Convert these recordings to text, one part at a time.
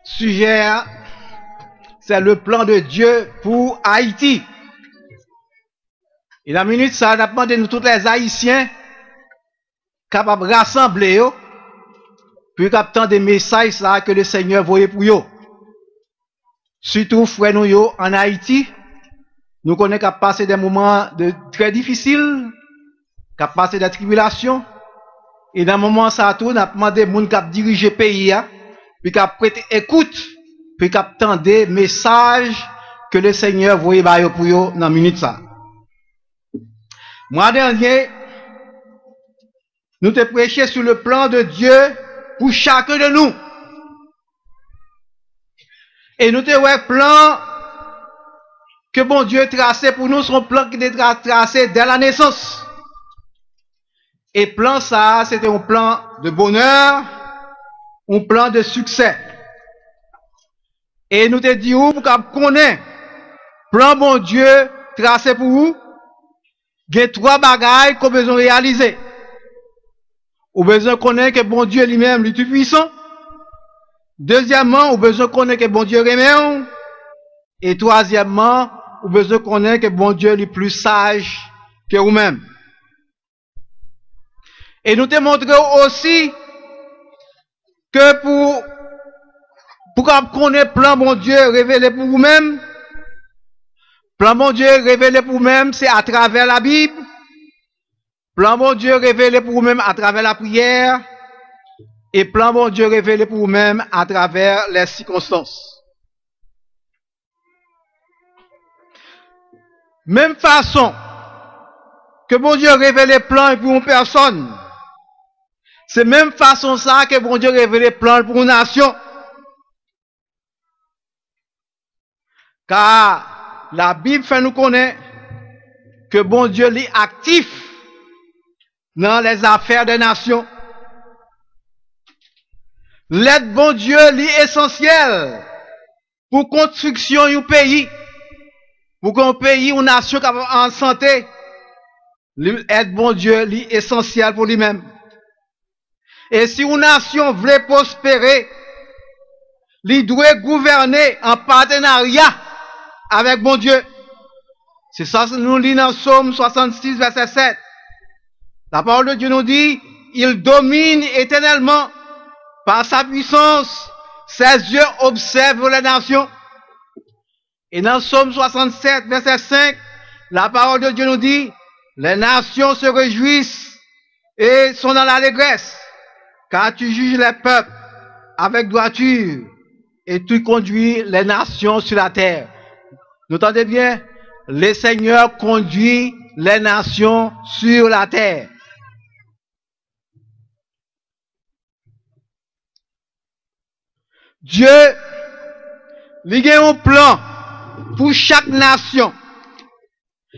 Sujet, c'est le plan de Dieu pour Haïti. Et dans la minute, ça a demandé nous tous les Haïtiens capables de rassembler, puis captant des messages là que le Seigneur voyait pour eux. Surtout, frères nous en Haïti, nous connaissons qu'à passer des moments très difficiles, qu'à passer des tribulations. Et dans le moment ça tout, nous avons demandé aux gens qui dirigent le pays, puis qui prêter écoute, puis qui attendent des messages que le Seigneur voyait pour eux dans la minute ça. Moi dernier, nous te prêché sur le plan de Dieu pour chacun de nous. Et nous te ouais plan que bon Dieu tracé pour nous, son plan qui est tracé dès la naissance. Et plan ça, c'était un plan de bonheur, un plan de succès. Et nous te dit où pour qu'on connaisse plan bon Dieu tracé pour vous, il y a 3 bagailles qu'on besoin réaliser. Ou besoin connaître que bon Dieu lui-même est tout puissant. Deuxièmement, ou besoin connaître que bon Dieu remet. Et troisièmement, ou besoin connaître que bon Dieu est plus sage que vous-même. Et nous te montrons aussi que pour connaître plan bon Dieu révélé pour vous-même, plan bon Dieu révélé pour vous-même, c'est à travers la Bible. Plan bon Dieu révélé pour vous-même à travers la prière. Et plan bon Dieu révélé pour vous-même à travers les circonstances. Même façon que bon Dieu révélé plan pour une personne, c'est même façon ça que bon Dieu révélé plan pour une nation. Car la Bible fait nous connaître que bon Dieu est actif dans les affaires des nations. L'aide bon Dieu est essentielle pour construction du pays. Pour qu'un pays ou une nation en santé, l'aide bon Dieu est essentielle pour lui-même. Et si une nation veut prospérer, il doit gouverner en partenariat avec bon Dieu. C'est ça que nous lisons dans Psaume 66, verset 7. La parole de Dieu nous dit, il domine éternellement par sa puissance, ses yeux observent les nations. Et dans Psaume 67, verset 5, la parole de Dieu nous dit, les nations se réjouissent et sont dans l'allégresse, car tu juges les peuples avec droiture et tu conduis les nations sur la terre. Vous entendez bien? Le Seigneur conduit les nations sur la terre. Dieu, il a un plan pour chaque nation.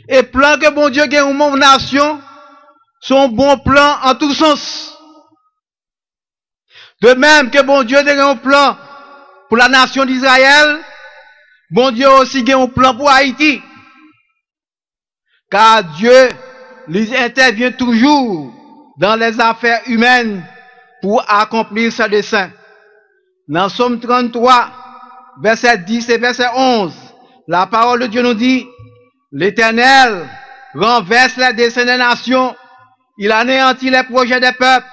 Et plan que bon Dieu a une mon nation, son bon plan en tous sens. De même que bon Dieu a un plan pour la nation d'Israël, bon Dieu aussi a un plan pour Haïti. Car Dieu, il intervient toujours dans les affaires humaines pour accomplir ses desseins. Dans Psaume 33, verset 10 et verset 11, la parole de Dieu nous dit, l'Éternel renverse les desseins des nations, il anéantit les projets des peuples,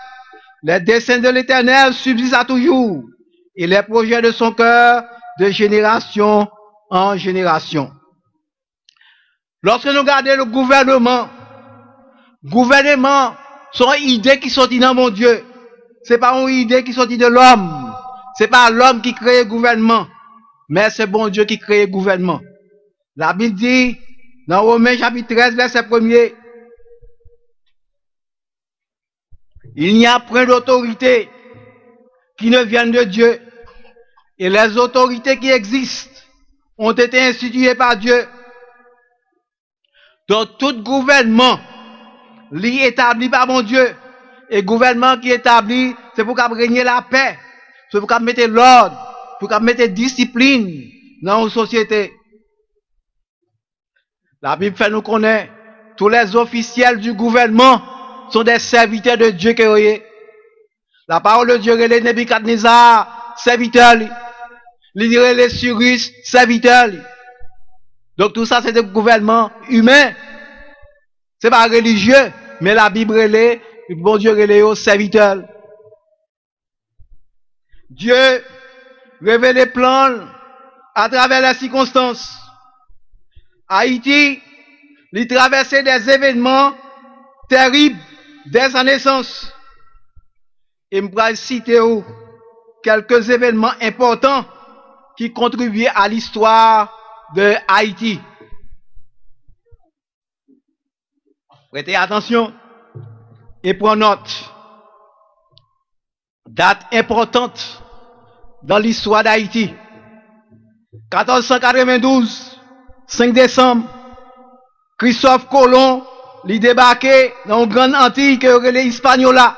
les desseins de l'Éternel subsistent à toujours, et les projets de son cœur de génération en génération. Lorsque nous regardons le gouvernement sont idées qui sortent dans mon Dieu, c'est pas une idée qui sortit de l'homme. C'est pas l'homme qui crée le gouvernement, mais c'est bon Dieu qui crée le gouvernement. La Bible dit, dans Romains chapitre 13, verset 1er, il n'y a point d'autorité qui ne vienne de Dieu, et les autorités qui existent ont été instituées par Dieu. Donc tout gouvernement est établi par mon Dieu, et gouvernement qui est établi, c'est pour qu'on règne la paix. C'est pour qu'on mette l'ordre, pour qu'on mette discipline dans une société. La Bible fait nous connaître, tous les officiels du gouvernement sont des serviteurs de Dieu. La parole de Dieu est Nebuchadnezzar, serviteur. Il dirait les Cyrus serviteurs. Donc tout ça c'est des gouvernements humains. C'est pas religieux, mais la Bible est bon Dieu relève aux serviteurs. Dieu révèle les plans à travers les circonstances. Haïti, il traversait des événements terribles dès sa naissance. Et je vais citer quelques événements importants qui contribuent à l'histoire de Haïti. Prêtez attention et prenez note. Date importante dans l'histoire d'Haïti. 1492, 5 décembre, Christophe Colomb il débarqué dans une grande Antilles que les Hispaniola,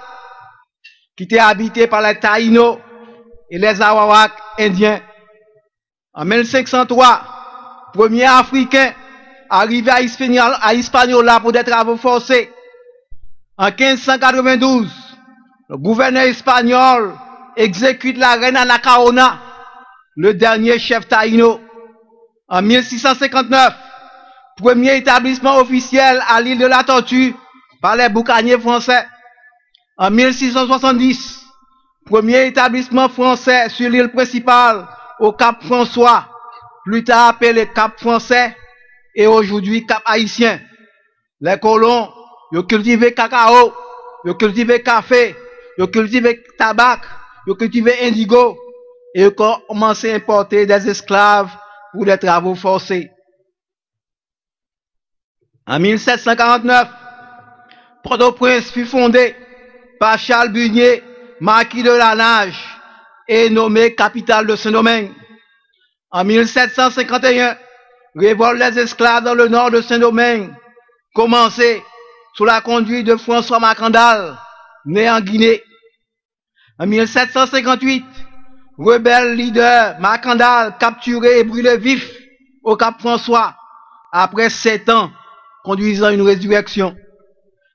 qui était habité par les Taïnos et les Arawaks indiens. En 1503, premier Africain arrivé à Hispaniola pour des travaux forcés. En 1592, le gouverneur espagnol exécute la reine Anacaona, le dernier chef taïno. En 1659, premier établissement officiel à l'île de la Tortue par les boucaniers français. En 1670, premier établissement français sur l'île principale au Cap François, plus tard appelé Cap Français et aujourd'hui Cap Haïtien. Les colons, ils ont cultivé cacao, ils ont cultivé café, ils ont cultivé tabac, ils ont cultivé indigo et ils ont commencé à importer des esclaves pour des travaux forcés. En 1749, Port-au-Prince fut fondé par Charles Bugnier, marquis de la Nage, et nommé capitale de Saint-Domingue. En 1751, révolte des esclaves dans le nord de Saint-Domingue, commencé sous la conduite de François Macandal, né en Guinée. En 1758, rebelle leader Macandal capturé et brûlé vif au Cap François après 7 ans conduisant une résurrection.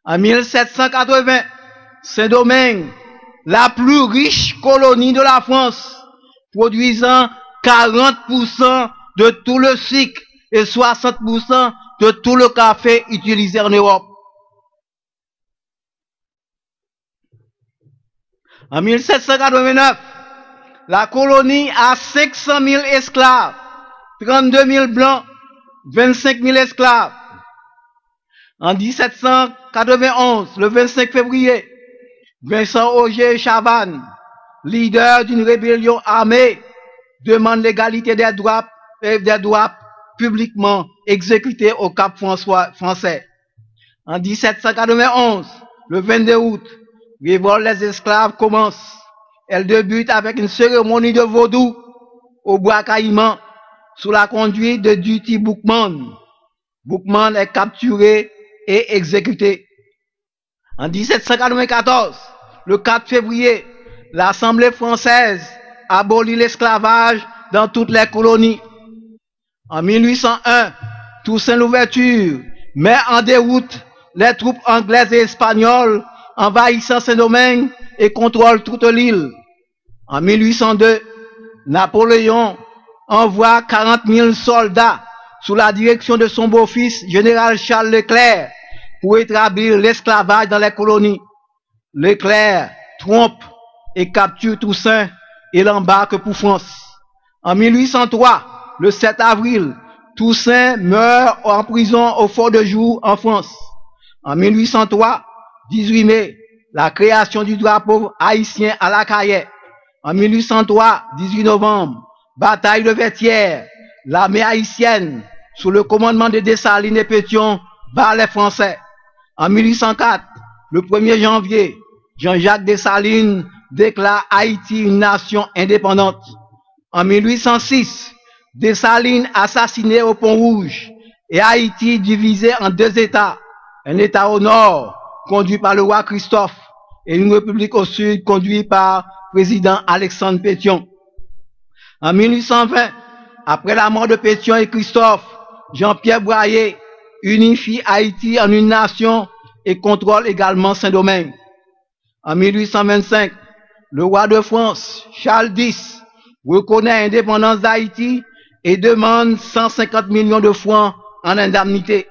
En 1780, Saint-Domingue, la plus riche colonie de la France, produisant 40% de tout le sucre et 60% de tout le café utilisé en Europe. En 1789, la colonie a 500 000 esclaves, 32 000 blancs, 25 000 esclaves. En 1791, le 25 février, Vincent Auger Chavannes, leader d'une rébellion armée, demande l'égalité des droits publiquement exécutés au Cap François français. En 1791, le 22 août, révolte des esclaves commence. Elle débute avec une cérémonie de vaudou au bois Caïman sous la conduite de Duty Boukman. Boukman est capturé et exécuté. En 1794, le 4 février, l'Assemblée française abolit l'esclavage dans toutes les colonies. En 1801, Toussaint Louverture met en déroute les troupes anglaises et espagnoles envahissant Saint-Domingue et contrôlent toute l'île. En 1802, Napoléon envoie 40 000 soldats sous la direction de son beau-fils, général Charles Leclerc, pour établir l'esclavage dans les colonies. Leclerc trompe et capture Toussaint et l'embarque pour France. En 1803, le 7 avril, Toussaint meurt en prison au Fort de Joux en France. En 1803, 18 mai, la création du drapeau haïtien à la Caille. En 1803, 18 novembre, bataille de Vertières, l'armée haïtienne, sous le commandement de Dessalines et Pétion, bat les Français. En 1804, le 1er janvier, Jean-Jacques Dessalines déclare Haïti une nation indépendante. En 1806, Dessalines assassiné au Pont Rouge et Haïti divisé en 2 États. Un État au nord, conduit par le roi Christophe, et une république au sud, conduite par le président Alexandre Pétion. En 1820, après la mort de Pétion et Christophe, Jean-Pierre Boyer unifie Haïti en une nation et contrôle également Saint-Domingue. En 1825, le roi de France, Charles X, reconnaît l'indépendance d'Haïti et demande 150 millions de francs en indemnité.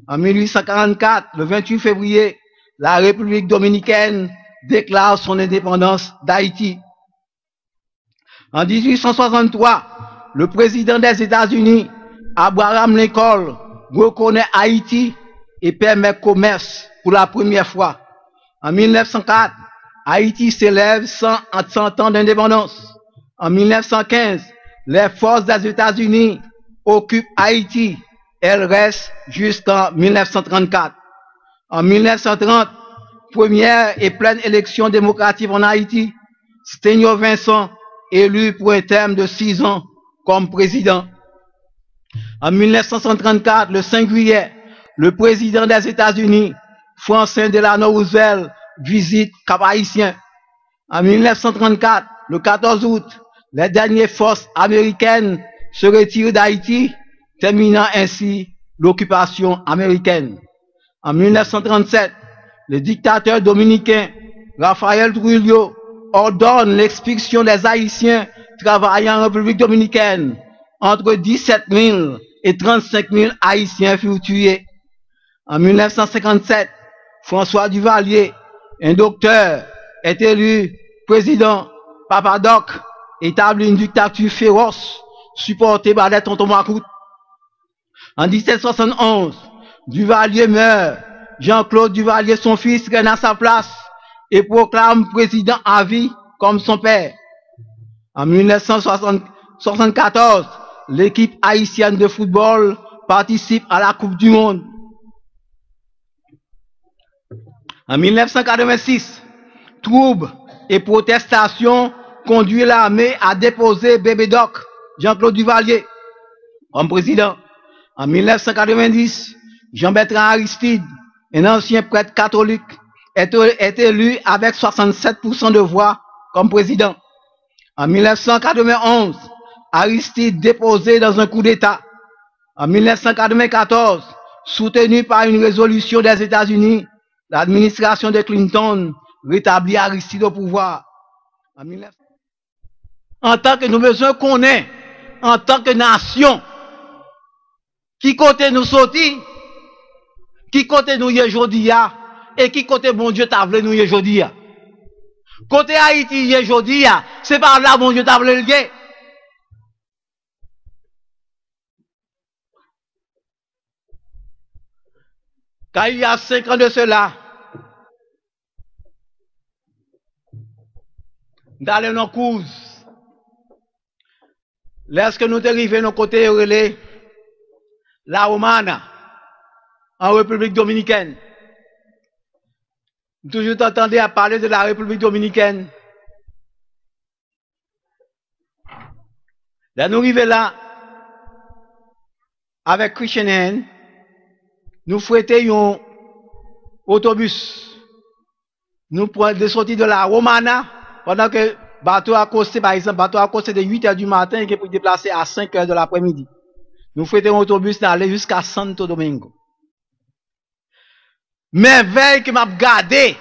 En 1844, le 28 février, la République dominicaine déclare son indépendance d'Haïti. En 1863, le président des États-Unis, Abraham Lincoln, reconnaît Haïti et permet commerce pour la première fois. En 1904, Haïti s'élève 100 ans d'indépendance. En 1915, les forces des États-Unis occupent Haïti. Elles restent jusqu'en 1934. En 1930, première et pleine élection démocratique en Haïti, Sténio Vincent élu pour un terme de 6 ans comme président. En 1934, le 5 juillet, le président des États-Unis, Franklin Delano Roosevelt, visite Cap-Haïtien. En 1934, le 14 août, les dernières forces américaines se retirent d'Haïti, terminant ainsi l'occupation américaine. En 1937, le dictateur dominicain Rafael Trujillo ordonne l'expulsion des Haïtiens travaillant en République dominicaine. Entre 17 000 et 35 000 Haïtiens furent tués. En 1957, François Duvalier, un docteur, est élu président. Papadoc établit une dictature féroce supportée par les tontons Macoute. En 1771, Duvalier meurt. Jean-Claude Duvalier, son fils, règne à sa place et proclame président à vie comme son père. En 1974, l'équipe haïtienne de football participe à la Coupe du Monde. En 1986, troubles et protestations conduisent l'armée à déposer Bébé Doc, Jean-Claude Duvalier, comme président. En 1990, Jean-Bertrand Aristide, un ancien prêtre catholique, est élu avec 67% de voix comme président. En 1991, Aristide déposé dans un coup d'État. En 1994, soutenu par une résolution des États-Unis, l'administration de Clinton rétablit Aristide au pouvoir. En tant que nous besoin qu'on ait, en tant que nation, qui côté nous sorti, qui côté nous y aujourd'hui, et qui côté bon Dieu t'a voulu nous y aujourd'hui. Côté Haïti y aujourd'hui, c'est par là bon Dieu t'a voulu le gué. Quand il y a 5 ans de cela, dans nos courses, lorsque nous sommes arrivés dans côté relais, la Romana, en République dominicaine, toujours entendu à parler de la République dominicaine. Là, nous arrivons là, avec Christian Hen, nous frétons un autobus. Nous prenons des sorties de la Romana, pendant que le bateau a costé, par exemple, bateau a costé de 8 h du matin et qui peut déplacer à 5 h de l'après-midi. Nous frétons un autobus d'aller jusqu'à Santo Domingo. Merveille que m'a gardé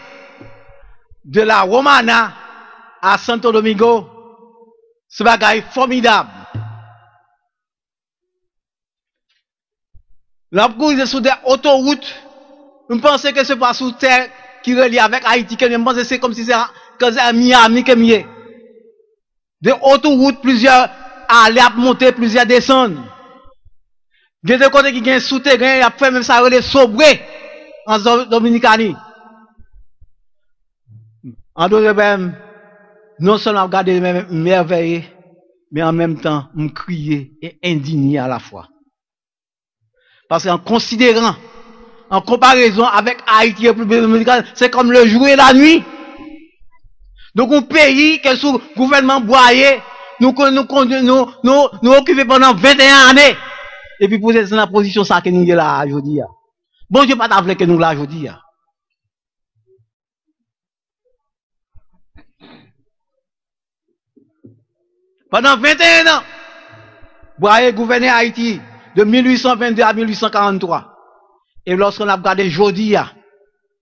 de la Romana à Santo Domingo, c'est un bagage formidable. L'abgouille sur des autoroutes, je pense que ce n'est pas sous terre qui relie avec Haïti, je pense que c'est comme si c'est à Miami que mieux. Des autoroutes, plusieurs aller à monter, plusieurs descendre. Il y a des côtés qui ont souterrain, il y a fait même ça relais sobré en Dominicanie. En d'autres termes, non seulement regarder merveille, mais en même temps, me crier et indigner à la fois. Parce qu'en considérant, en comparaison avec Haïti et République dominicaine, c'est comme le jour et la nuit. Donc, un pays qui est sous gouvernement boyer, nous occupons pendant 21 années. Et puis, pour être dans la position ça que nous sommes là aujourd'hui. Bon Dieu, pas d'avler que nous là aujourd'hui. Pendant 21 ans, Boyer gouvernait Haïti de 1822 à 1843. Et lorsqu'on a regardé aujourd'hui,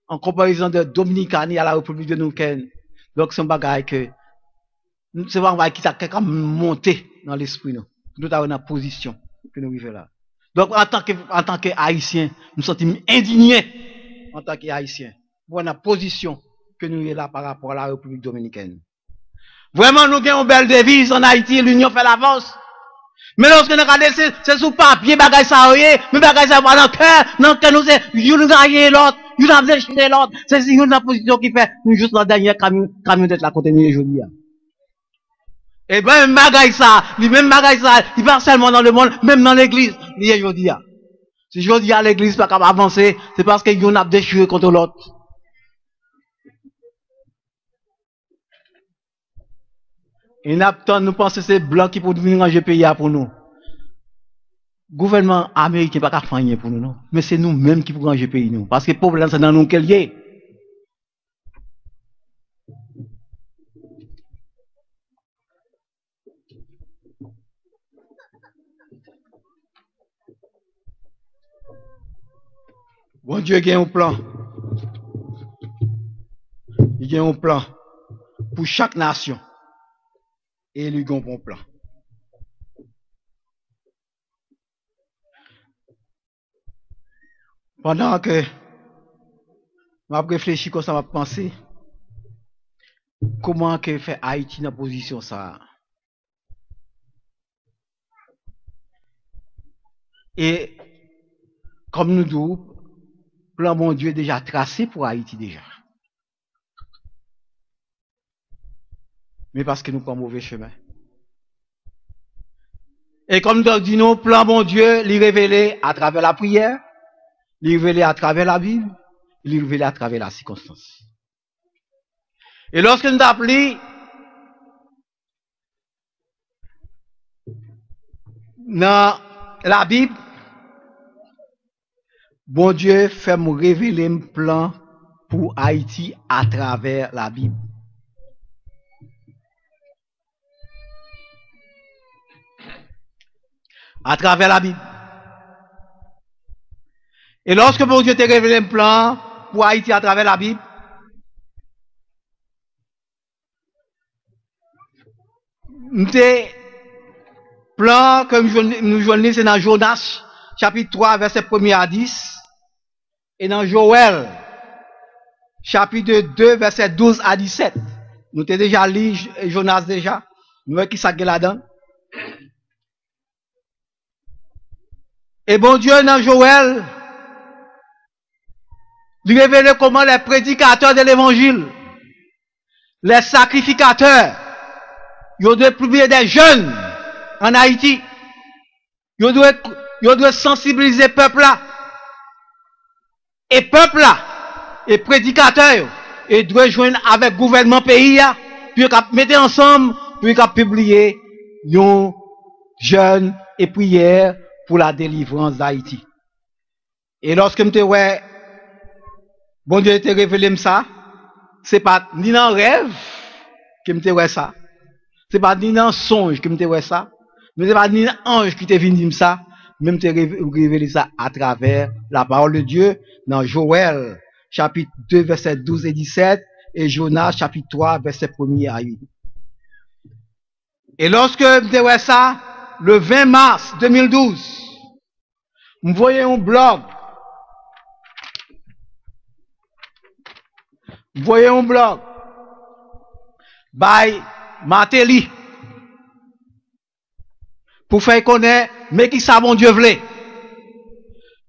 en comparaison de Dominicanie à la République dominicaine, donc c'est un bagage que C'est pas qui t'a monté dans l'esprit, nous. Nous avons une position que nous vivons là. Donc, en tant que Haïtiens, nous sommes indignés en tant qu'Haïtiens. Pour une position que nous avons là par rapport à la République dominicaine. Vraiment, nous avons une belle devise en Haïti, l'union fait la force. Mais lorsque nous regardons, c'est sous papier, bagay ça, mais bagay ça, dans le cœur, nous, c'est, nous gagnons l'autre, nous avons déchiré l'autre. C'est une position qui fait, nous juste la dernière camion d'être la côté de aujourd'hui. Et ben, même bagay ça, il pas seulement dans le monde, même dans l'église, il y a aujourd'hui. Si je dis à l'église pas capable d'avancer, c'est parce qu'il y en a déchiré contre l'autre. Et nous pensons que c'est blanc qui peut venir ranger le pays pour nous. Le gouvernement américain n'est pas faire rien pour nous, non. Mais c'est nous-mêmes qui pouvons ranger le pays, nous. Parce que le problème, c'est dans nous qu'elle y est. Bon Dieu, il y a un plan. Il y a un plan pour chaque nation. Et il y a un bon plan. Pendant que je réfléchis comme ça, je penser comment que fait Haïti dans la position ça. Et comme nous disons, le plan bon Dieu est déjà tracé pour Haïti déjà. Mais parce que nous prenons mauvais chemin. Et comme nous disons, le plan bon Dieu, il est révélé à travers la prière, il est révélé à travers la Bible, il est révélé à travers la circonstance. Et lorsque nous appelons dans la Bible, bon Dieu fait me révéler un plan pour Haïti à travers la Bible. À travers la Bible. Et lorsque bon Dieu t'a révélé un plan pour Haïti à travers la Bible, plan que nous joignons, c'est dans Jonas, chapitre 3, verset 1 à 10, et dans Joël, chapitre 2, verset 12 à 17. Nous avons déjà lu Jonas déjà. Nous voyons qui ça là-dedans. Et bon Dieu, dans Joël, lui révèle comment les prédicateurs de l'évangile, les sacrificateurs, ils doivent publier des jeunes en Haïti. Ils doivent sensibiliser le peuple là. Et peuple là, et prédicateurs, ils doivent joindre avec le gouvernement pays là, puis mettre ensemble, puis publier un jeune et prière pour la délivrance d'Haïti. Et lorsque je me bon Dieu te révélé ça, c'est pas ni dans rêve que me te ça. C'est pas ni dans songe que me te ça. Mais c'est pas ni dans ange qui te venu dire ça. Même te révélé ça à travers la parole de Dieu dans Joël chapitre 2 verset 12 et 17 et Jonas chapitre 3 verset 1 à 8. Et lorsque me te ça, le 20 mars 2012, je voyais un blog. Voyez un blog by Matéli pour faire connaître mais qui ça bon Dieu voulait.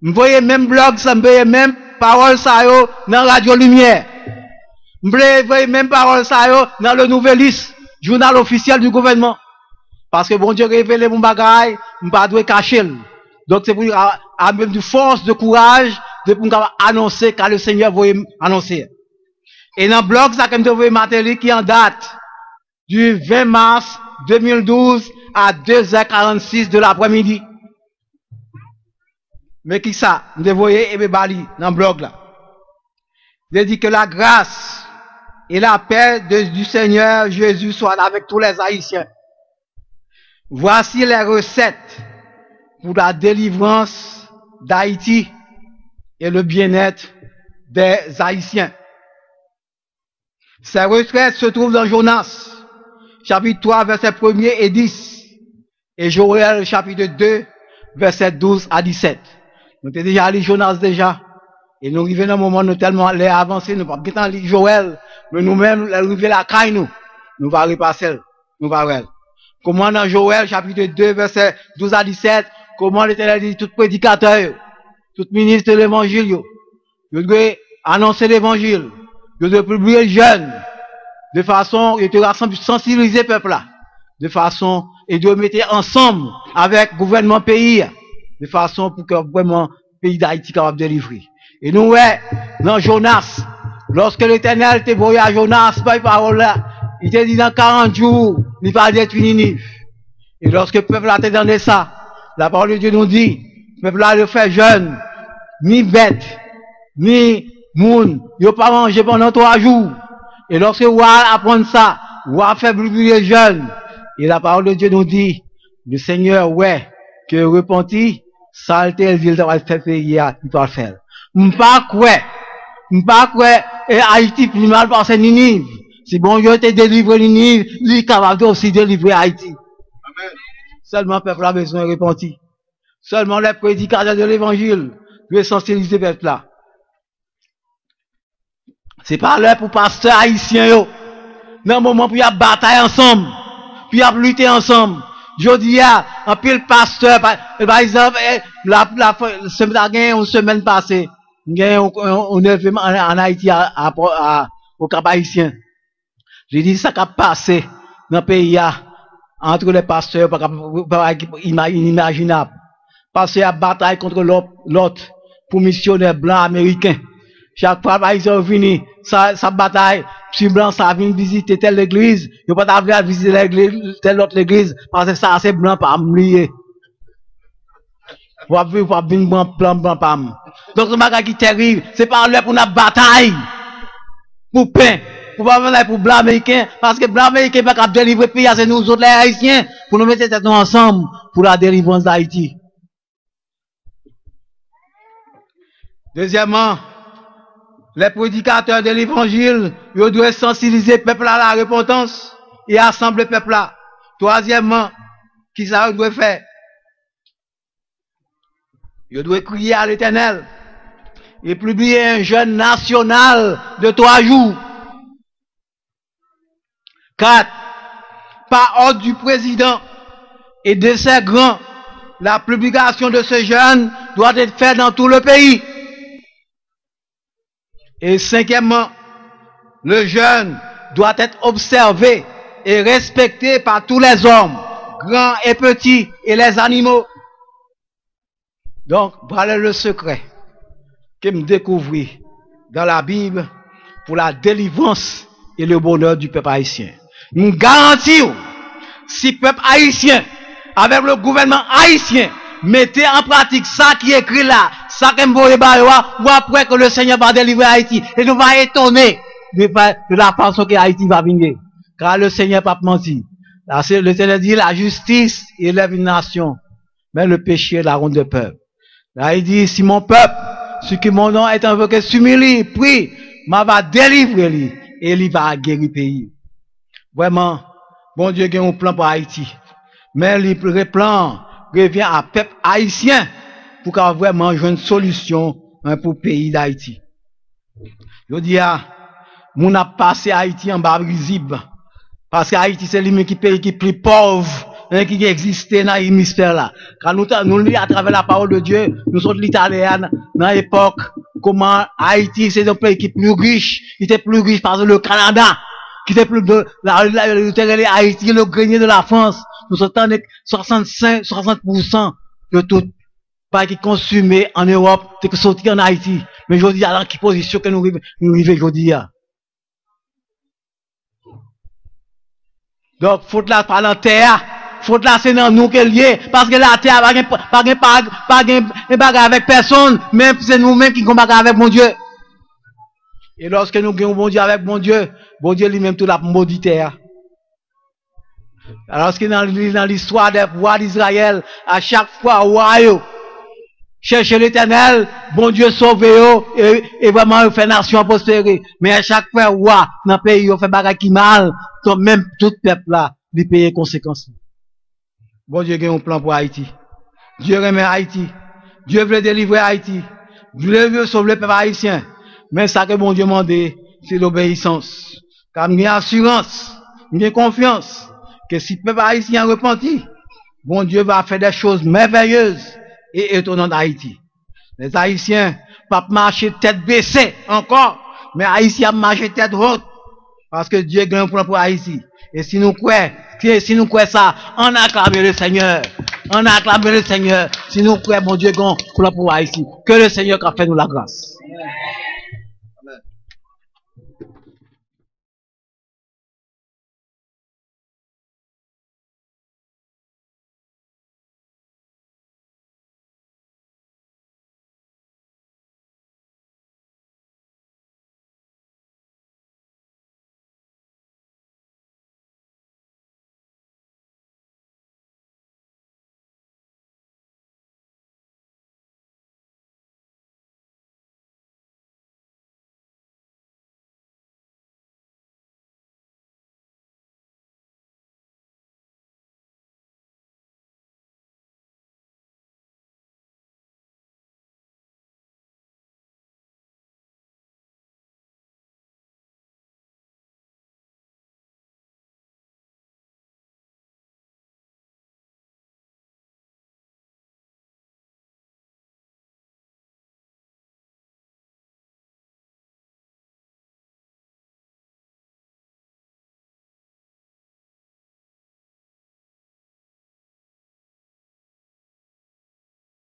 Vous voyez même blog, ça me voyez même parole ça yo dans Radio Lumière. Vous voyez même parole ça yo dans le Nouvelis, journal officiel du gouvernement. Parce que bon Dieu révèle mon bagage, je pas doit cacher. Donc c'est pour à même de force, de courage, de pour annoncer car le Seigneur veut annoncer. Et dans le blog, ça comme vous Matéli qui en date du 20 mars 2012 à 2h46 de l'après-midi. Mais qui ça? Vous voyez et bali dans le blog là. Il dit que la grâce et la paix du Seigneur Jésus soient avec tous les Haïtiens. Voici les recettes pour la délivrance d'Haïti et le bien-être des Haïtiens. Ces retraites se trouvent dans Jonas, chapitre 3, verset 1er et 10. Et Joël, chapitre 2, verset 12 à 17. Nous avons déjà lu Jonas déjà. Et nous arrivons dans un moment où nous tellement les avancés, nous ne pouvons pas lire Joël, mais nous-mêmes, nous arrivons à la caille, nous allons repasser, nous allons. Comment dans Joël, chapitre 2, verset 12 à 17, comment l'Éternel dit, tout prédicateur, tout ministre de l'évangile, vous devez annoncer l'évangile, vous devez publier les jeunes, de façon, et de sensibiliser le peuple là, de façon, et de mettre ensemble avec le gouvernement pays, de façon pour que vraiment le pays d'Haïti capable de délivrer. Et nous, ouais, dans Jonas, lorsque l'Éternel était voyé à Jonas, par parole là, il t'a dit dans 40 jours, il va détruire Ninive. Et lorsque le peuple a entendu ça, la parole de Dieu nous dit, le peuple a le fait jeune, ni bête, ni moun, il n'a pas mangé pendant 3 jours. Et lorsque Wa apprend ça, Wa fait brûler jeune. Et la parole de Dieu nous dit, le Seigneur, ouais, que repenti, saleté, il va faire payer, il va le faire. M'pas quoi, et Haïti plus mal parce que Ninive. Si bon Dieu te délivre Ninive, lui est capable aussi délivrer Haïti. Amen. Seulement le peuple a besoin de repentir. Seulement les prédicateurs de l'évangile doivent sensibiliser le peuple là. C'est pas l'heure pour pasteurs haïtiens yo. Dans le moment pour y a bataille ensemble, puis y a lutter ensemble. Je dis en pile pasteur, par exemple, une semaine passée, on est en Haïti au Cap haïtien. J'ai dit ça qui a passé dans le pays entre les pasteurs, inimaginable. Passer à bataille contre l'autre pour missionnaire blanc américain. Chaque fois qu'ils sont venus, sa bataille, si blanc ça vient visiter telle église, il ne peut pas venir visiter l'église, telle autre église, parce que ça c'est blanc pas me Vous avez pas venir blanc pas. Donc ce bagage qui est terrible, c'est pas là pour une bataille, pour pain, pour pas venir pour blanc américain, parce que blanc américain pas capable de délivrer le pays, c'est nous autres les haïtiens, pour nous mettre tête ensemble pour la délivrance d'Haïti. Deuxièmement, les prédicateurs de l'évangile, ils doivent sensibiliser le peuple à la repentance et assembler le peuple là. Troisièmement, qui ça doit faire? Ils doivent crier à l'Éternel et publier un jeûne national de 3 jours. 4. Par ordre du président et de ses grands, la publication de ce jeûne doit être faite dans tout le pays. Et 5e, le jeûne doit être observé et respecté par tous les hommes, grands et petits, et les animaux. Donc, voilà le secret que me découvrir dans la Bible pour la délivrance et le bonheur du peuple haïtien. Nous garantissons, si le peuple haïtien, avec le gouvernement haïtien, mettez en pratique ça qui est écrit là, ça qui est ou après que le Seigneur va délivrer Haïti. Et nous va étonner de la façon que Haïti va venir. Car le Seigneur n'a pas menti. Le Seigneur dit la justice élève une nation, mais le péché la ronde de peuple. Là il dit, si mon peuple, ce qui mon nom est invoqué, s'humilie, prie, m'a va délivrer lui, et il va guérir le pays. Vraiment, bon Dieu a un plan pour Haïti. Mais le plan revient à peuple haïtien pour qu'on vraiment jouer une solution pour le pays d'Haïti. Je dis mon a passé Haïti en bas visible parce que Haïti c'est le pays qui est plus pauvre qui existait dans l'hémisphère là. Quand nous lisons à travers la parole de Dieu, nous sommes l'Italien dans l'époque comment Haïti c'est un pays qui est plus riche, il était plus riche parce que le Canada qui était plus de Haïti le grenier de la France. Nous sommes 60% de tout pas qui consommé en Europe, c'est que sorti en Haïti. Mais je dis à quelle position que nous vivons aujourd'hui. Donc, faute là par la terre, faute là c'est dans nous qu'elle lié, parce que la terre pas avec personne, même c'est nous-mêmes qui combattons avec mon Dieu. Et lorsque nous gagnons bon Dieu avec mon Dieu lui-même tout la maudit terre. Alors que dans l'histoire des rois d'Israël, à chaque fois, roi chercher l'Éternel, bon Dieu sauve et vraiment fait nation prospérer. Mais à chaque fois, roi dans le pays, il fait bagaille qui mal, donc même tout peuple là, il paye les conséquences. Bon Dieu a un plan pour Haïti. Dieu remet Haïti. Dieu veut délivrer Haïti. Dieu veut sauver le peuple haïtien. Mais ça que bon Dieu m'a demandé, c'est l'obéissance. Car il y a assurance, il y a confiance que si le peuple haïtien repenti, bon Dieu va faire des choses merveilleuses et étonnantes à Haïti. Les Haïtiens ne peuvent pas marcher tête baissée encore, mais Haïtiens marcher tête haute. Parce que Dieu a un plan pour Haïti. Et si nous croyons ça, on acclame le Seigneur. On acclame le Seigneur. Si nous croyons, mon Dieu, qu'on plan pour Haïti. Que le Seigneur a fait nous la grâce.